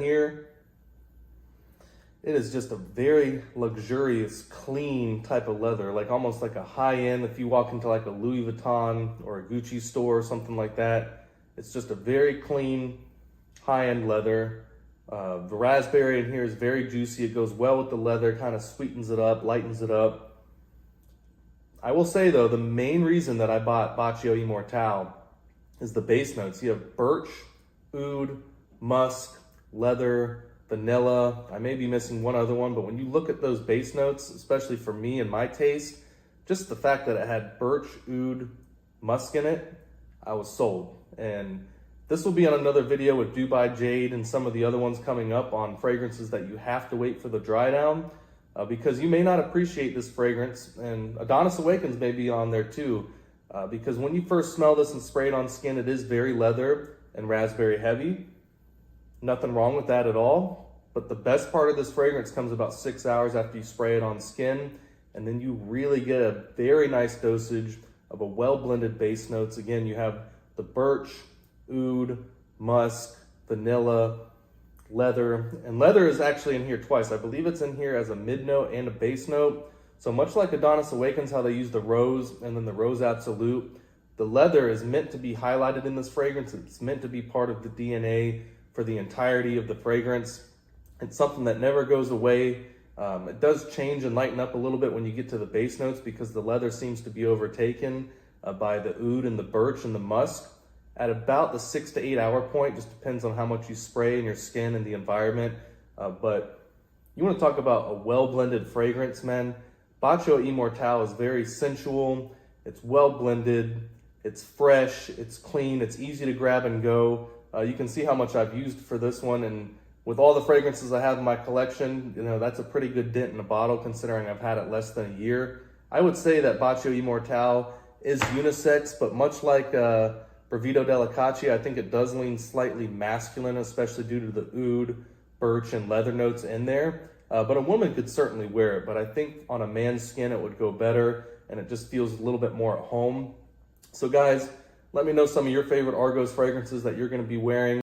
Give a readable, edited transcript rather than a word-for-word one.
Here, it is just a very luxurious, clean type of leather, like almost like a high-end. If you walk into like a Louis Vuitton or a Gucci store or something like that, it's just a very clean, high-end leather. The raspberry in here is very juicy. It goes well with the leather, kind of sweetens it up, lightens it up. I will say though, the main reason that I bought Bacio Immortale is the base notes. You have birch, oud, musk, leather, vanilla. I may be missing one other one, but when you look at those base notes, especially for me and my taste, just the fact that it had birch, oud, musk in it, I was sold. And this will be on another video with Dubai Jade and some of the other ones coming up on fragrances that you have to wait for the dry down, because you may not appreciate this fragrance, and Adonis Awakens may be on there too, because when you first smell this and spray it on skin, it is very leather and raspberry heavy. Nothing wrong with that at all, but the best part of this fragrance comes about 6 hours after you spray it on skin, and then you really get a very nice dosage of a well-blended base notes. Again, you have the birch, oud, musk, vanilla, leather, and leather is actually in here twice. I believe it's in here as a mid note and a base note. So much like Adonis Awakens, how they use the rose and then the rose absolute, the leather is meant to be highlighted in this fragrance. It's meant to be part of the DNA for the entirety of the fragrance. It's something that never goes away. It does change and lighten up a little bit when you get to the base notes because the leather seems to be overtaken by the oud and the birch and the musk at about the 6 to 8 hour point. Just depends on how much you spray in your skin and the environment. But you want to talk about a well-blended fragrance, man. Bacio Immortale is very sensual. It's well-blended. It's fresh. It's clean. It's easy to grab and go. You can see how much I've used for this one, and with all the fragrances I have in my collection, you know, that's a pretty good dent in a bottle considering I've had it less than a year. I would say that Bacio Immortale is unisex, but much like Brevido Delicaci, I think it does lean slightly masculine, especially due to the oud, birch, and leather notes in there. But a woman could certainly wear it, but I think on a man's skin it would go better, and it just feels a little bit more at home. So guys, let me know some of your favorite Argos fragrances that you're going to be wearing.